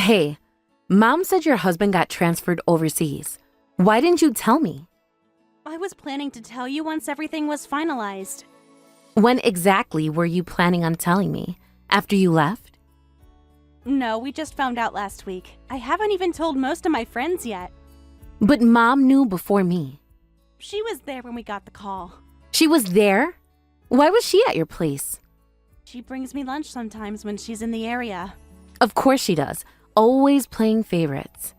Hey, Mom said your husband got transferred overseas. Why didn't you tell me? I was planning to tell you once everything was finalized. When exactly were you planning on telling me? After you left? No, we just found out last week. I haven't even told most of my friends yet. But Mom knew before me. She was there when we got the call. She was there? Why was she at your place? She brings me lunch sometimes when she's in the area. Of course she does. Always playing favorites.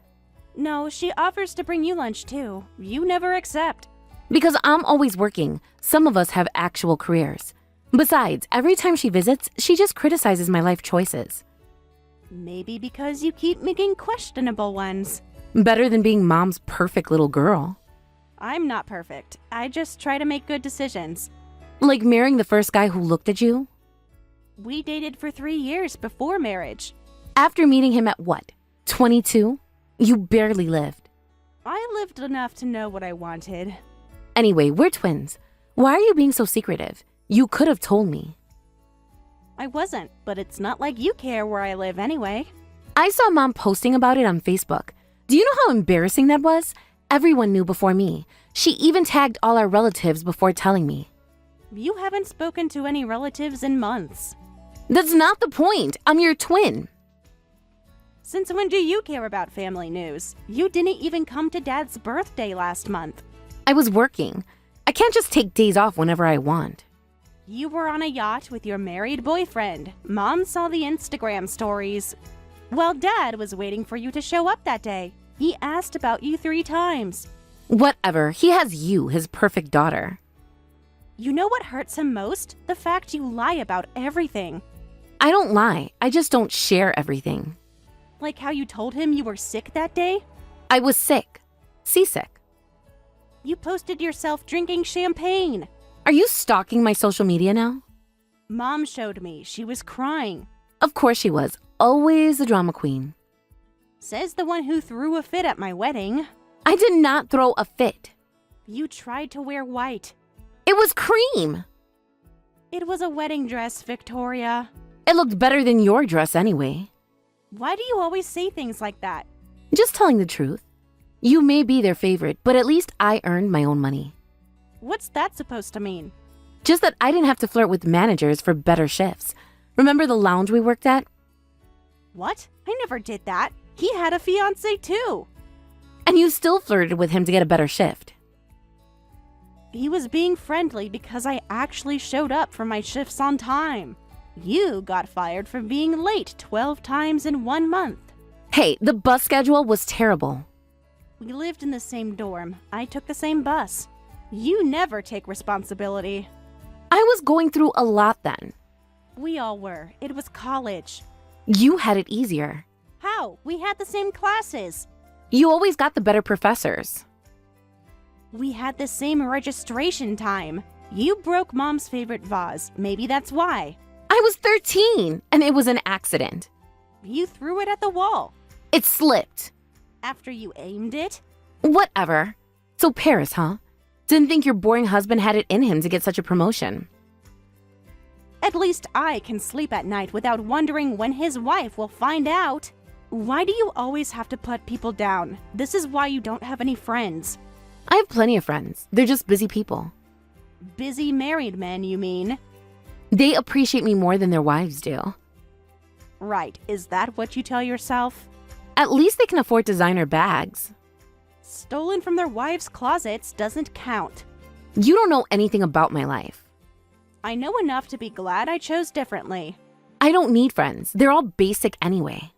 No, she offers to bring you lunch too. You never accept. Because I'm always working. Some of us have actual careers. Besides, every time she visits, she just criticizes my life choices. Maybe because you keep making questionable ones. Better than being Mom's perfect little girl. I'm not perfect. I just try to make good decisions. Like marrying the first guy who looked at you? We dated for 3 years before marriage. After meeting him at what? 22? You barely lived. I lived enough to know what I wanted. Anyway, we're twins. Why are you being so secretive? You could have told me. I wasn't, but it's not like you care where I live anyway. I saw Mom posting about it on Facebook. Do you know how embarrassing that was? Everyone knew before me. She even tagged all our relatives before telling me. You haven't spoken to any relatives in months. That's not the point. I'm your twin. Since when do you care about family news? You didn't even come to Dad's birthday last month. I was working. I can't just take days off whenever I want. You were on a yacht with your married boyfriend. Mom saw the Instagram stories. Well, Dad was waiting for you to show up that day. He asked about you 3 times. Whatever. He has you, his perfect daughter. You know what hurts him most? The fact you lie about everything. I don't lie. I just don't share everything. Like how you told him you were sick that day? I was sick. Seasick. You posted yourself drinking champagne. Are you stalking my social media now? Mom showed me. She was crying. Of course she was. Always a drama queen. Says the one who threw a fit at my wedding. I did not throw a fit. You tried to wear white. It was cream. It was a wedding dress, Victoria. It looked better than your dress anyway. Why do you always say things like that? Just telling the truth. You may be their favorite, but at least I earned my own money. What's that supposed to mean? Just that I didn't have to flirt with managers for better shifts. Remember the lounge we worked at? What? I never did that. He had a fiancé too. And you still flirted with him to get a better shift. He was being friendly because I actually showed up for my shifts on time. You got fired for being late 12 times in 1 month. Hey, the bus schedule was terrible. We lived in the same dorm. I took the same bus. You never take responsibility. I was going through a lot then. We all were. It was college. You had it easier. How? We had the same classes. You always got the better professors. We had the same registration time. You broke Mom's favorite vase. Maybe that's why. I was 13, and it was an accident. You threw it at the wall. It slipped. After you aimed it? Whatever. So Paris, huh? Didn't think your boring husband had it in him to get such a promotion. At least I can sleep at night without wondering when his wife will find out. Why do you always have to put people down? This is why you don't have any friends. I have plenty of friends. They're just busy people. Busy married men, you mean? They appreciate me more than their wives do. Right. Is that what you tell yourself? At least they can afford designer bags. Stolen from their wives' closets doesn't count. You don't know anything about my life. I know enough to be glad I chose differently. I don't need friends. They're all basic anyway.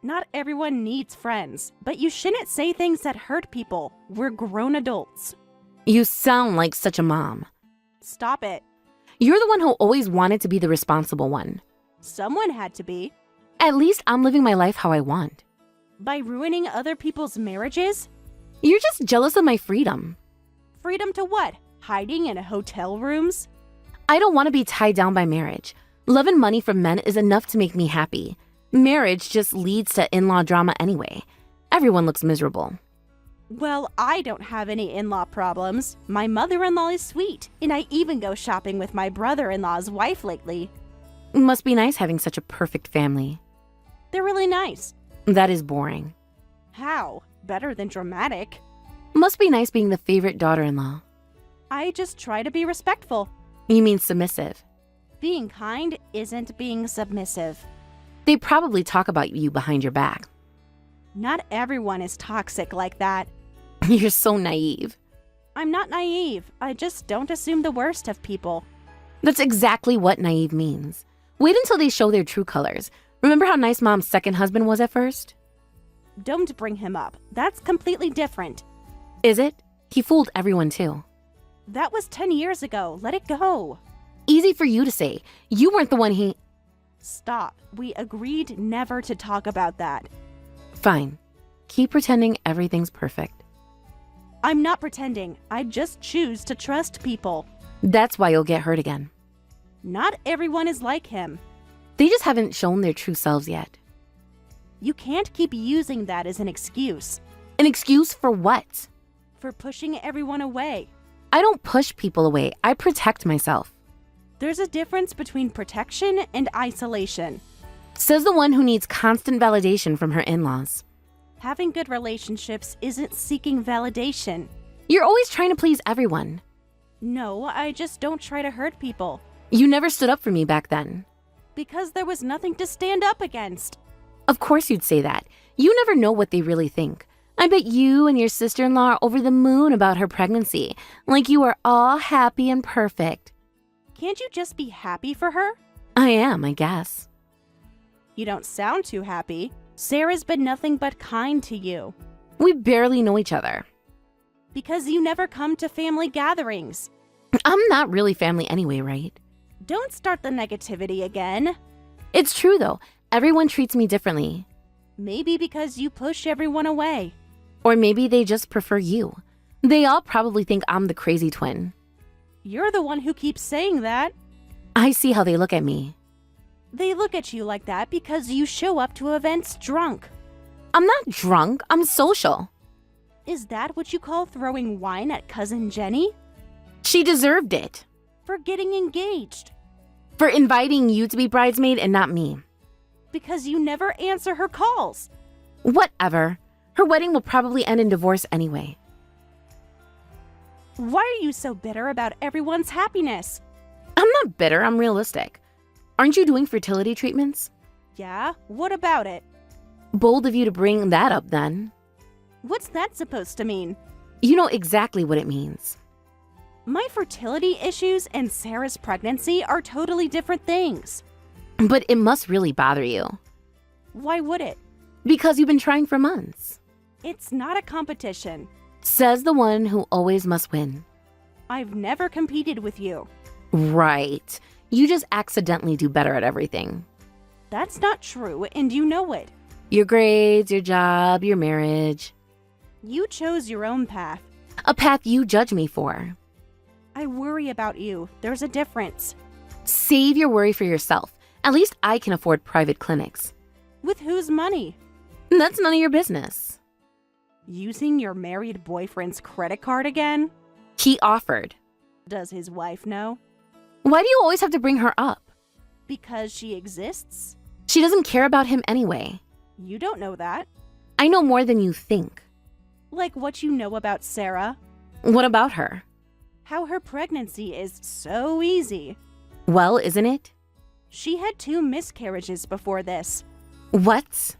Not everyone needs friends, but you shouldn't say things that hurt people. We're grown adults. You sound like such a mom. Stop it. You're the one who always wanted to be the responsible one. Someone had to be. At least I'm living my life how I want. By ruining other people's marriages? You're just jealous of my freedom. Freedom to what? Hiding in hotel rooms? I don't want to be tied down by marriage. Love and money from men is enough to make me happy. Marriage just leads to in-law drama anyway. Everyone looks miserable. Well, I don't have any in-law problems. My mother-in-law is sweet, and I even go shopping with my brother-in-law's wife lately. Must be nice having such a perfect family. They're really nice. That is boring. How? Better than dramatic. Must be nice being the favorite daughter-in-law. I just try to be respectful. You mean submissive? Being kind isn't being submissive. They probably talk about you behind your back. Not everyone is toxic like that. You're so naive. I'm not naive. I just don't assume the worst of people. That's exactly what naive means. Wait until they show their true colors. Remember how nice Mom's second husband was at first? Don't bring him up. That's completely different. Is it? He fooled everyone too. That was 10 years ago. Let it go. Easy for you to say. You weren't the one he... Stop. We agreed never to talk about that. Fine. Keep pretending everything's perfect. I'm not pretending. I just choose to trust people. That's why you'll get hurt again. Not everyone is like him. They just haven't shown their true selves yet. You can't keep using that as an excuse. An excuse for what? For pushing everyone away. I don't push people away. I protect myself. There's a difference between protection and isolation. Says the one who needs constant validation from her in-laws. Having good relationships isn't seeking validation. You're always trying to please everyone. No, I just don't try to hurt people. You never stood up for me back then. Because there was nothing to stand up against. Of course you'd say that. You never know what they really think. I bet you and your sister-in-law are over the moon about her pregnancy, like you are all happy and perfect. Can't you just be happy for her? I am, I guess. You don't sound too happy. Sarah's been nothing but kind to you. We barely know each other. Because you never come to family gatherings. I'm not really family anyway, right? Don't start the negativity again. It's true, though. Everyone treats me differently. Maybe because you push everyone away. Or maybe they just prefer you. They all probably think I'm the crazy twin. You're the one who keeps saying that. I see how they look at me. They look at you like that because you show up to events drunk. I'm not drunk. I'm social. Is that what you call throwing wine at Cousin Jenny? She deserved it. For getting engaged. For inviting you to be bridesmaid and not me. Because you never answer her calls. Whatever. Her wedding will probably end in divorce anyway. Why are you so bitter about everyone's happiness? I'm not bitter. I'm realistic. Aren't you doing fertility treatments? Yeah, what about it? Bold of you to bring that up then. What's that supposed to mean? You know exactly what it means. My fertility issues and Sarah's pregnancy are totally different things. But it must really bother you. Why would it? Because you've been trying for months. It's not a competition. Says the one who always must win. I've never competed with you. Right. You just accidentally do better at everything. That's not true, and you know it. Your grades, your job, your marriage. You chose your own path. A path you judge me for. I worry about you. There's a difference. Save your worry for yourself. At least I can afford private clinics. With whose money? That's none of your business. Using your married boyfriend's credit card again? He offered. Does his wife know? Why do you always have to bring her up? Because she exists? She doesn't care about him anyway. You don't know that. I know more than you think. Like what you know about Sarah? What about her? How her pregnancy is so easy. Well, isn't it? She had 2 miscarriages before this. What?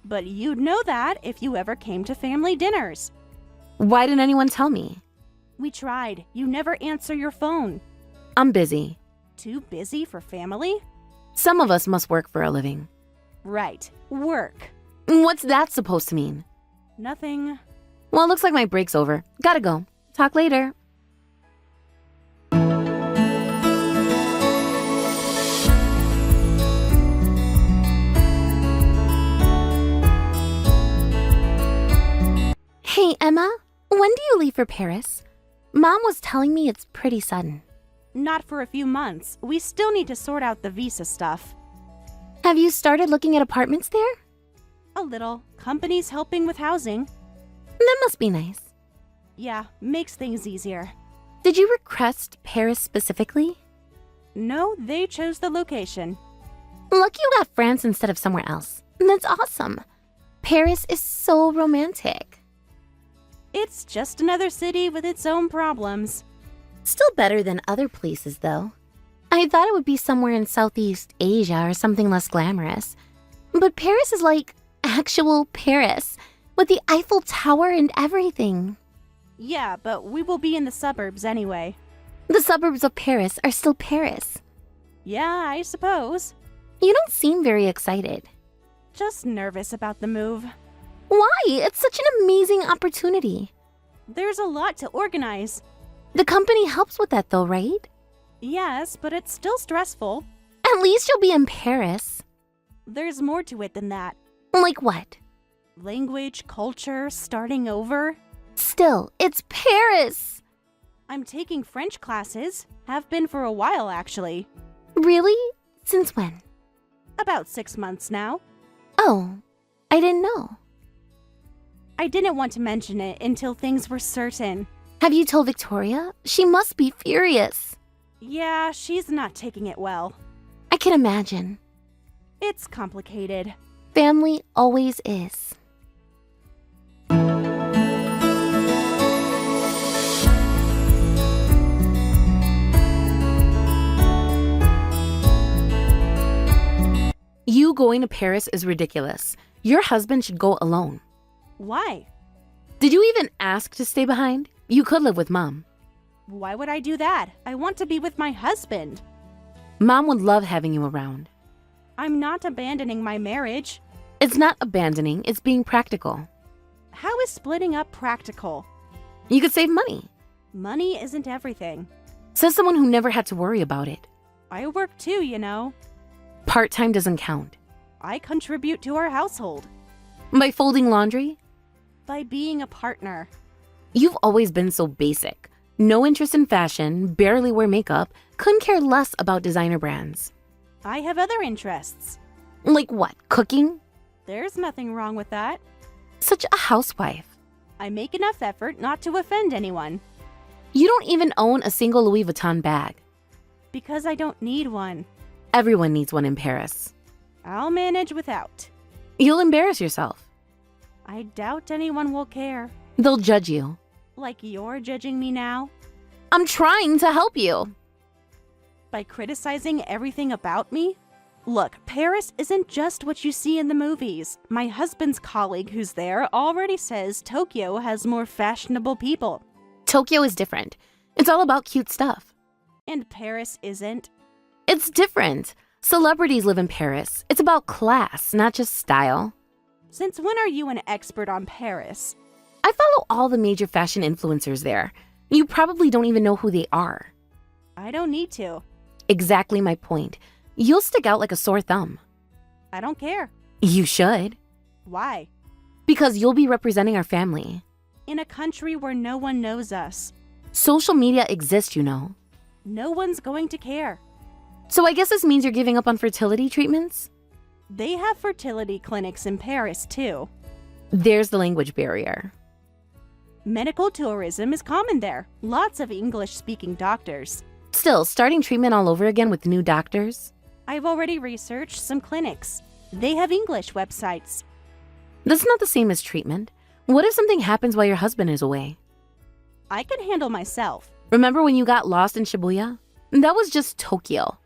But you'd know that if you ever came to family dinners. Why didn't anyone tell me? We tried. You never answer your phone. I'm busy. Too busy for family? Some of us must work for a living. Right. Work. What's that supposed to mean? Nothing. Well, looks like my break's over. Gotta go. Talk later. Hey, Emma. When do you leave for Paris? Mom was telling me it's pretty sudden. Not for a few months. We still need to sort out the visa stuff. Have you started looking at apartments there? A little. Companies helping with housing. That must be nice. Yeah, makes things easier. Did you request Paris specifically? No, they chose the location. Lucky you got France instead of somewhere else. That's awesome. Paris is so romantic. It's just another city with its own problems. Still better than other places, though. I thought it would be somewhere in Southeast Asia or something less glamorous. But Paris is like actual Paris, with the Eiffel Tower and everything. Yeah, but we will be in the suburbs anyway. The suburbs of Paris are still Paris. Yeah, I suppose. You don't seem very excited. Just nervous about the move. Why? It's such an amazing opportunity. There's a lot to organize. The company helps with that though, right? Yes, but it's still stressful. At least you'll be in Paris. There's more to it than that. Like what? Language, culture, starting over. Still, it's Paris! I'm taking French classes. Have been for a while, actually. Really? Since when? About 6 months now. Oh, I didn't know. I didn't want to mention it until things were certain. Have you told Victoria? She must be furious. Yeah, she's not taking it well. I can imagine. It's complicated. Family always is. You going to Paris is ridiculous. Your husband should go alone. Why? Did you even ask to stay behind? You could live with Mom. Why would I do that? I want to be with my husband. Mom would love having you around. I'm not abandoning my marriage. It's not abandoning, it's being practical. How is splitting up practical? You could save money. Money isn't everything. Says someone who never had to worry about it. I work too, you know. Part-time doesn't count. I contribute to our household. By folding laundry? By being a partner. You've always been so basic. No interest in fashion, barely wear makeup, couldn't care less about designer brands. I have other interests. Like what? Cooking? There's nothing wrong with that. Such a housewife. I make enough effort not to offend anyone. You don't even own a single Louis Vuitton bag. Because I don't need one. Everyone needs one in Paris. I'll manage without. You'll embarrass yourself. I doubt anyone will care. They'll judge you. Like you're judging me now? I'm trying to help you. By criticizing everything about me? Look, Paris isn't just what you see in the movies. My husband's colleague who's there already says Tokyo has more fashionable people. Tokyo is different. It's all about cute stuff. And Paris isn't. It's different. Celebrities live in Paris. It's about class, not just style. Since when are you an expert on Paris? I follow all the major fashion influencers there. You probably don't even know who they are. I don't need to. Exactly my point. You'll stick out like a sore thumb. I don't care. You should. Why? Because you'll be representing our family. In a country where no one knows us. Social media exists, you know. No one's going to care. So I guess this means you're giving up on fertility treatments? They have fertility clinics in Paris, too. There's the language barrier. Medical tourism is common there. Lots of English-speaking doctors. Still, starting treatment all over again with new doctors? I've already researched some clinics. They have English websites. That's not the same as treatment. What if something happens while your husband is away? I can handle myself. Remember when you got lost in Shibuya? That was just Tokyo.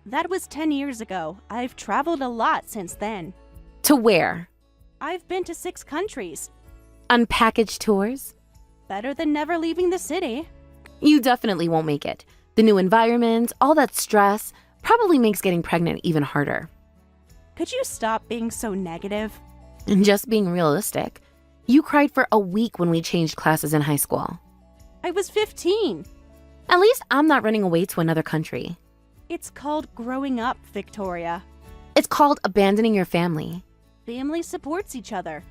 That was 10 years ago. I've traveled a lot since then. To where? I've been to 6 countries. On package tours? Better than never leaving the city. You definitely won't make it. The new environment, all that stress, probably makes getting pregnant even harder. Could you stop being so negative? And just being realistic, you cried for a week when we changed classes in high school. I was 15. At least I'm not running away to another country. It's called growing up, Victoria. It's called abandoning your family. Family supports each other.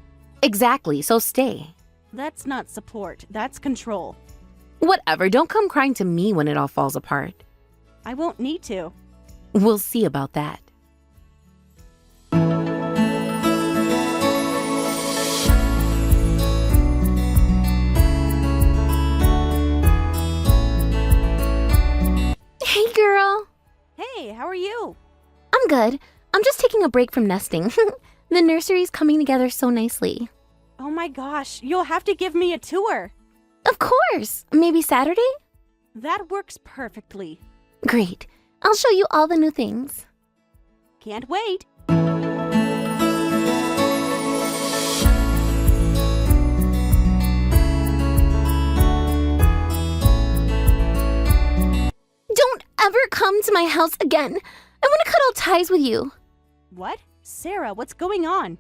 Exactly, so stay. That's not support, that's control. Whatever, don't come crying to me when it all falls apart. I won't need to. We'll see about that. Hey, girl. Hey, how are you? I'm good. I'm just taking a break from nesting. The nursery's coming together so nicely. Oh my gosh, you'll have to give me a tour. Of course! Maybe Saturday? That works perfectly. Great. I'll show you all the new things. Can't wait. Don't ever come to my house again. I want to cut all ties with you. What? Sarah, what's going on?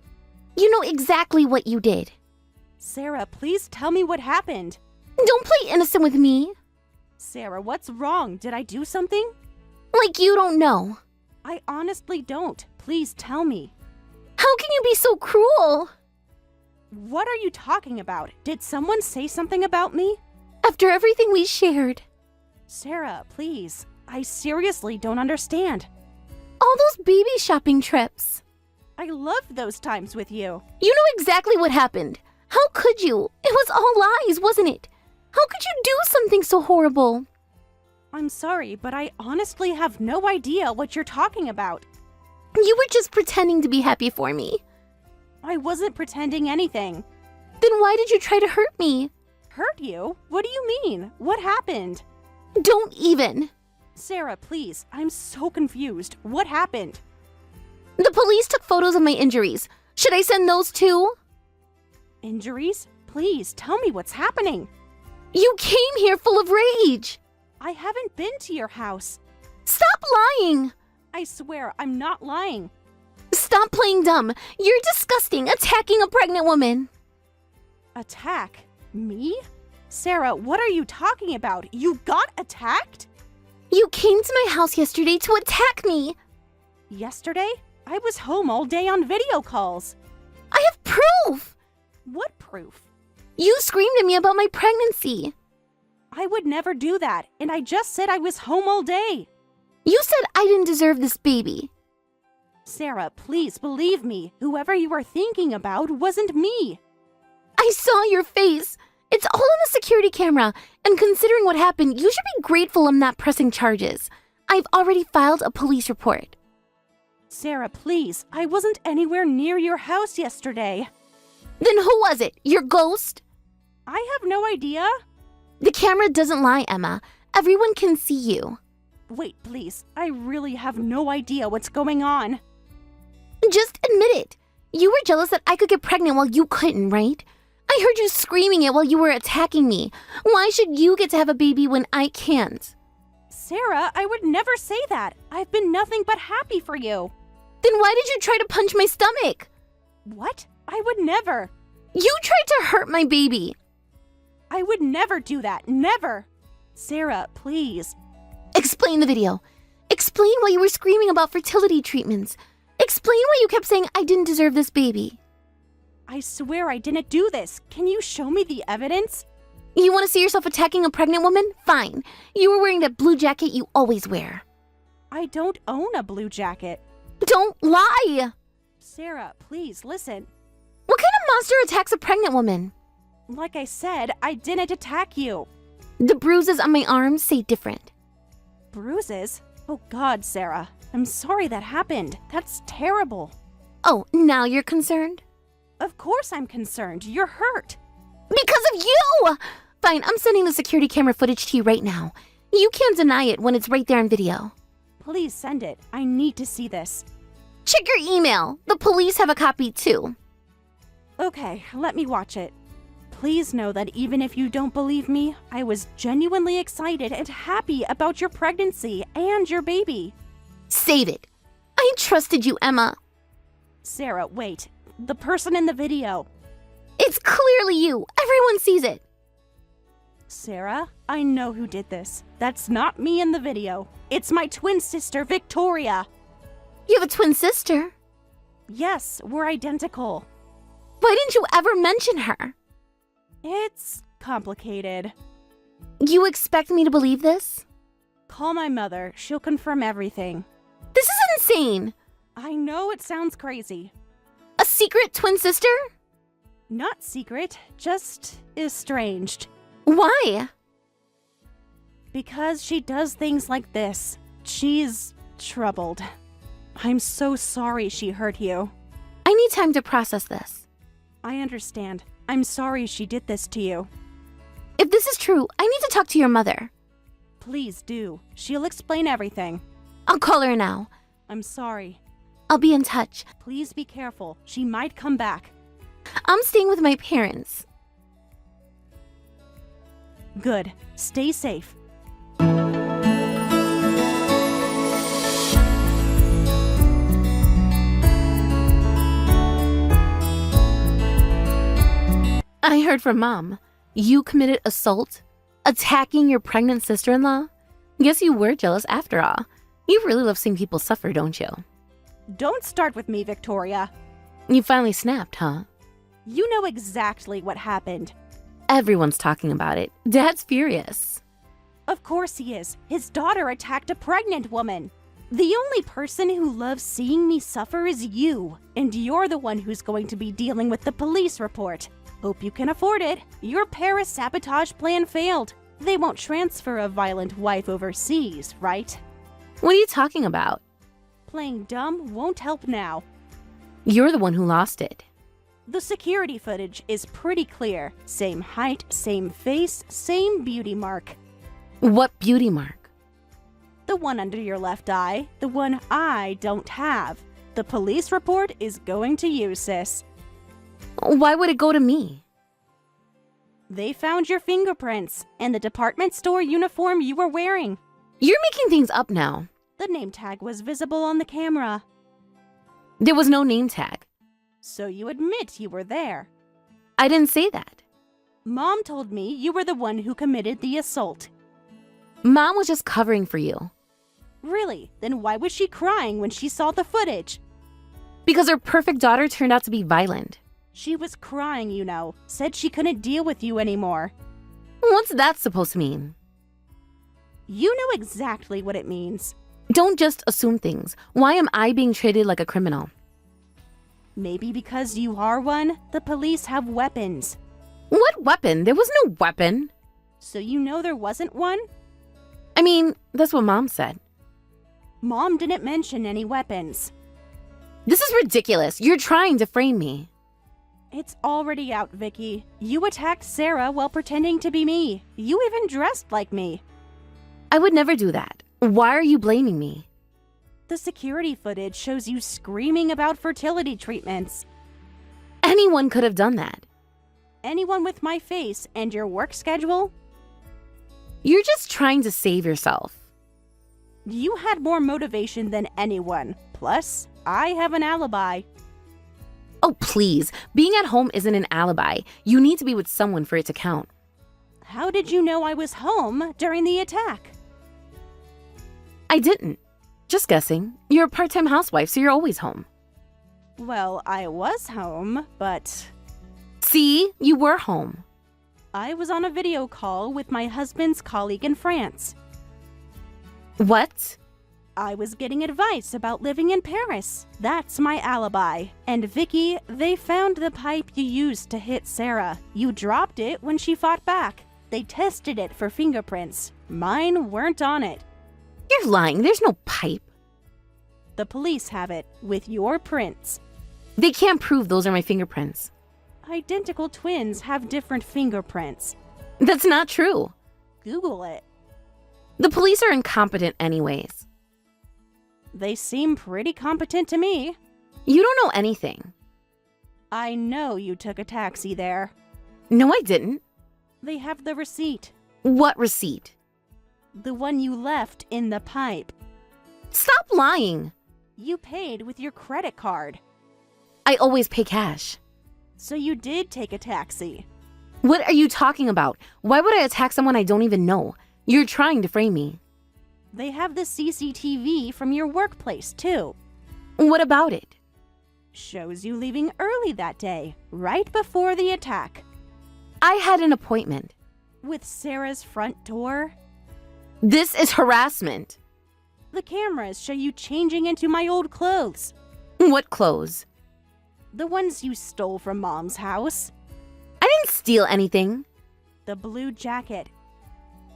You know exactly what you did. Sarah, please tell me what happened. Don't play innocent with me. Sarah, what's wrong? Did I do something? Like you don't know. I honestly don't. Please tell me. How can you be so cruel? What are you talking about? Did someone say something about me? After everything we shared. Sarah, please. I seriously don't understand. All those baby shopping trips. I loved those times with you. You know exactly what happened. How could you? It was all lies, wasn't it? How could you do something so horrible? I'm sorry, but I honestly have no idea what you're talking about. You were just pretending to be happy for me. I wasn't pretending anything. Then why did you try to hurt me? Hurt you? What do you mean? What happened? Don't even. Sarah, please. I'm so confused. What happened? The police took photos of my injuries. Should I send those too? Injuries? Please, tell me what's happening. You came here full of rage. I haven't been to your house. Stop lying. I swear, I'm not lying. Stop playing dumb. You're disgusting, attacking a pregnant woman. Attack? Me? Sarah, what are you talking about? You got attacked? You came to my house yesterday to attack me. Yesterday? I was home all day on video calls. I have proof. What proof? You screamed at me about my pregnancy. I would never do that, and I just said I was home all day. You said I didn't deserve this baby. Sarah, please believe me. Whoever you are thinking about wasn't me. I saw your face. It's all on the security camera, and considering what happened, you should be grateful I'm not pressing charges. I've already filed a police report. Sarah, please. I wasn't anywhere near your house yesterday. Then who was it? Your ghost? I have no idea. The camera doesn't lie, Emma. Everyone can see you. Wait, please. I really have no idea what's going on. Just admit it. You were jealous that I could get pregnant while you couldn't, right? I heard you screaming it while you were attacking me. Why should you get to have a baby when I can't? Sarah, I would never say that. I've been nothing but happy for you. Then why did you try to punch my stomach? What? I would never. You tried to hurt my baby. I would never do that. Never. Sarah, please. Explain the video. Explain why you were screaming about fertility treatments. Explain why you kept saying I didn't deserve this baby. I swear I didn't do this. Can you show me the evidence? You want to see yourself attacking a pregnant woman? Fine. You were wearing that blue jacket you always wear. I don't own a blue jacket. Don't lie! Sarah, please listen. What kind of monster attacks a pregnant woman? Like I said, I didn't attack you. The bruises on my arms say different. Bruises? Oh God, Sarah. I'm sorry that happened. That's terrible. Oh, now you're concerned? Of course I'm concerned. You're hurt. Because of you! Fine, I'm sending the security camera footage to you right now. You can't deny it when it's right there on video. Please send it. I need to see this. Check your email. The police have a copy too. Okay, let me watch it. Please know that even if you don't believe me, I was genuinely excited and happy about your pregnancy and your baby. Save it. I trusted you, Emma. Sarah, wait. The person in the video. It's clearly you. Everyone sees it. Sarah, I know who did this. That's not me in the video. It's my twin sister, Victoria. You have a twin sister. Yes, we're identical. Why didn't you ever mention her? It's complicated. You expect me to believe this? Call my mother. She'll confirm everything. This is insane. I know it sounds crazy. A secret twin sister? Not secret, just estranged. Why? Because she does things like this. She's troubled. I'm so sorry she hurt you. I need time to process this. I understand. I'm sorry she did this to you. If this is true, I need to talk to your mother. Please do. She'll explain everything. I'll call her now. I'm sorry. I'll be in touch. Please be careful. She might come back. I'm staying with my parents. Good. Stay safe. I heard from Mom. You committed assault? Attacking your pregnant sister-in-law? Guess you were jealous after all. You really love seeing people suffer, don't you? Don't start with me, Victoria. You finally snapped, huh? You know exactly what happened. Everyone's talking about it. Dad's furious. Of course he is. His daughter attacked a pregnant woman. The only person who loves seeing me suffer is you, and you're the one who's going to be dealing with the police report. Hope you can afford it. Your Paris sabotage plan failed. They won't transfer a violent wife overseas, right? What are you talking about? Playing dumb won't help now. You're the one who lost it. The security footage is pretty clear. Same height, same face, same beauty mark. What beauty mark? The one under your left eye, the one I don't have. The police report is going to you, sis. Why would it go to me? They found your fingerprints and the department store uniform you were wearing. You're making things up now. The name tag was visible on the camera. There was no name tag. So you admit you were there. I didn't say that. Mom told me you were the one who committed the assault. Mom was just covering for you. Really? Then why was she crying when she saw the footage? Because her perfect daughter turned out to be violent. She was crying, you know. Said she couldn't deal with you anymore. What's that supposed to mean? You know exactly what it means. Don't just assume things. Why am I being treated like a criminal? Maybe because you are one, the police have weapons. What weapon? There was no weapon. So you know there wasn't one? I mean, that's what Mom said. Mom didn't mention any weapons. This is ridiculous. You're trying to frame me. It's already out, Vicky. You attacked Sarah while pretending to be me. You even dressed like me. I would never do that. Why are you blaming me? The security footage shows you screaming about fertility treatments. Anyone could have done that. Anyone with my face and your work schedule? You're just trying to save yourself. You had more motivation than anyone. Plus, I have an alibi. Oh, please. Being at home isn't an alibi. You need to be with someone for it to count. How did you know I was home during the attack? I didn't. Just guessing. You're a part-time housewife, so you're always home. Well, I was home, but See? You were home. I was on a video call with my husband's colleague in France. What? I was getting advice about living in Paris. That's my alibi. And Vicky, they found the pipe you used to hit Sarah. You dropped it when she fought back. They tested it for fingerprints. Mine weren't on it. You're lying. There's no pipe. The police have it, with your prints. They can't prove those are my fingerprints. Identical twins have different fingerprints. That's not true. Google it. The police are incompetent anyways. They seem pretty competent to me. You don't know anything. I know you took a taxi there. No, I didn't. They have the receipt. What receipt? The one you left in the pipe. Stop lying. You paid with your credit card. I always pay cash. So you did take a taxi. What are you talking about? Why would I attack someone I don't even know? You're trying to frame me. They have the CCTV from your workplace, too. What about it? Shows you leaving early that day, right before the attack. I had an appointment. With Sarah's front door. This is harassment. The cameras show you changing into my old clothes. What clothes? The ones you stole from Mom's house. I didn't steal anything. The blue jacket.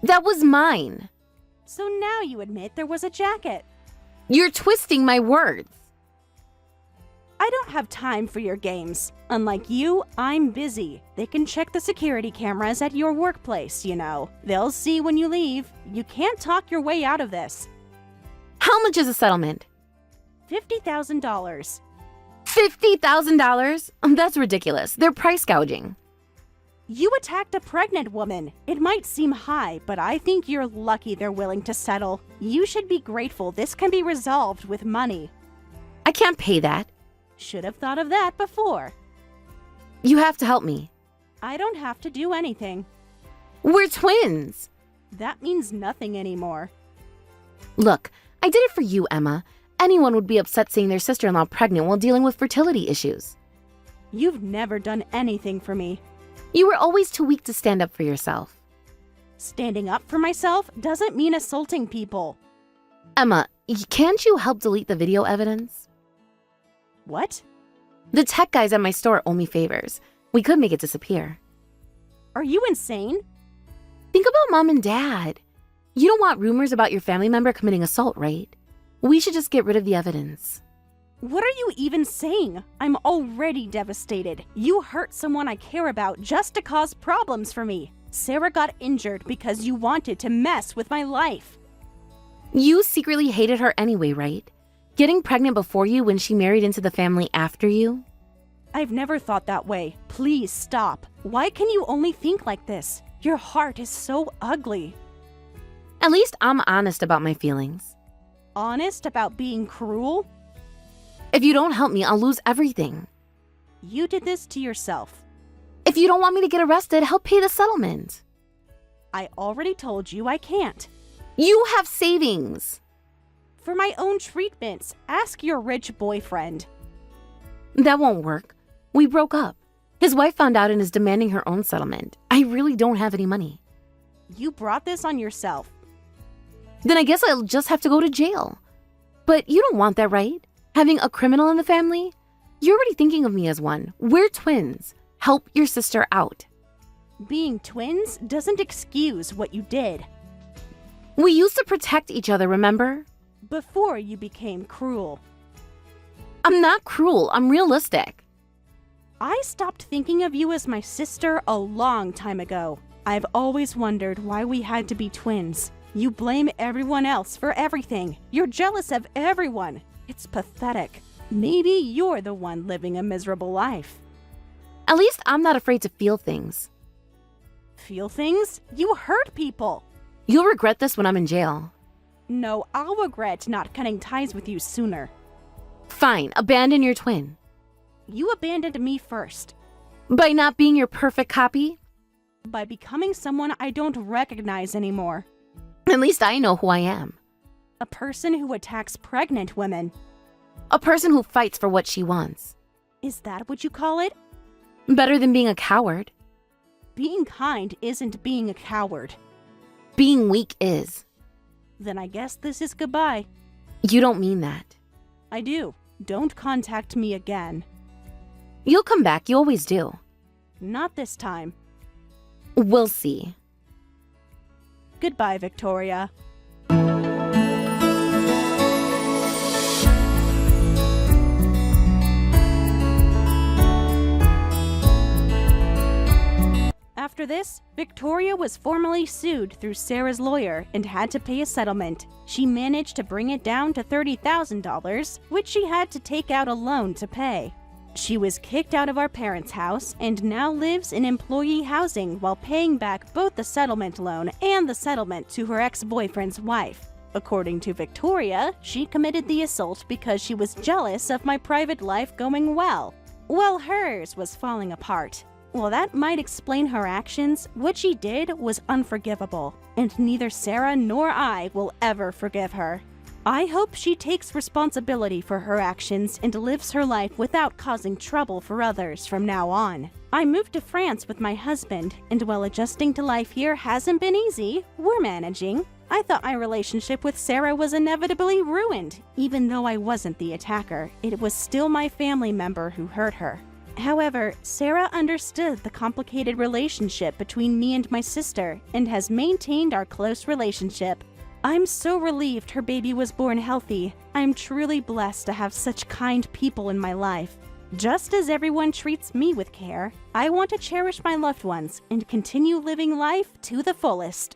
That was mine. So now you admit there was a jacket. You're twisting my words. I don't have time for your games. Unlike you, I'm busy. They can check the security cameras at your workplace, you know. They'll see when you leave. You can't talk your way out of this. How much is a settlement? $50,000. $50,000? That's ridiculous. They're price gouging. You attacked a pregnant woman. It might seem high, but I think you're lucky they're willing to settle. You should be grateful this can be resolved with money. I can't pay that. Should have thought of that before. You have to help me. I don't have to do anything. We're twins. That means nothing anymore. Look, I did it for you, Emma. Anyone would be upset seeing their sister-in-law pregnant while dealing with fertility issues. You've never done anything for me. You were always too weak to stand up for yourself. Standing up for myself doesn't mean assaulting people. Emma, can't you help delete the video evidence? What? The tech guys at my store owe me favors. We could make it disappear. Are you insane? Think about Mom and Dad. You don't want rumors about your family member committing assault, right? We should just get rid of the evidence. What are you even saying? I'm already devastated. You hurt someone I care about just to cause problems for me. Sarah got injured because you wanted to mess with my life. You secretly hated her anyway, right? Getting pregnant before you when she married into the family after you? I've never thought that way. Please stop. Why can you only think like this? Your heart is so ugly. At least I'm honest about my feelings. Honest about being cruel? If you don't help me, I'll lose everything. You did this to yourself. If you don't want me to get arrested, help pay the settlement. I already told you I can't. You have savings. For my own treatments, ask your rich boyfriend. That won't work. We broke up. His wife found out and is demanding her own settlement. I really don't have any money. You brought this on yourself. Then I guess I'll just have to go to jail. But you don't want that, right? Having a criminal in the family? You're already thinking of me as one. We're twins. Help your sister out. Being twins doesn't excuse what you did. We used to protect each other, remember? Before you became cruel. I'm not cruel. I'm realistic. I stopped thinking of you as my sister a long time ago. I've always wondered why we had to be twins. You blame everyone else for everything. You're jealous of everyone. It's pathetic. Maybe you're the one living a miserable life. At least I'm not afraid to feel things. Feel things? You hurt people. You'll regret this when I'm in jail. No, I'll regret not cutting ties with you sooner. Fine, abandon your twin. You abandoned me first. By not being your perfect copy? By becoming someone I don't recognize anymore. At least I know who I am. A person who attacks pregnant women. A person who fights for what she wants. Is that what you call it? Better than being a coward. Being kind isn't being a coward. Being weak is. Then I guess this is goodbye. You don't mean that. I do. Don't contact me again. You'll come back, you always do. Not this time. We'll see. Goodbye, Victoria. After this, Victoria was formally sued through Sarah's lawyer and had to pay a settlement. She managed to bring it down to $30,000, which she had to take out a loan to pay. She was kicked out of our parents' house and now lives in employee housing while paying back both the settlement loan and the settlement to her ex-boyfriend's wife. According to Victoria, she committed the assault because she was jealous of my private life going well, while hers was falling apart. While that might explain her actions, what she did was unforgivable, and neither Sarah nor I will ever forgive her. I hope she takes responsibility for her actions and lives her life without causing trouble for others from now on. I moved to France with my husband, and while adjusting to life here hasn't been easy, we're managing. I thought my relationship with Sarah was inevitably ruined. Even though I wasn't the attacker, it was still my family member who hurt her. However, Sarah understood the complicated relationship between me and my sister and has maintained our close relationship. I'm so relieved her baby was born healthy. I'm truly blessed to have such kind people in my life. Just as everyone treats me with care, I want to cherish my loved ones and continue living life to the fullest.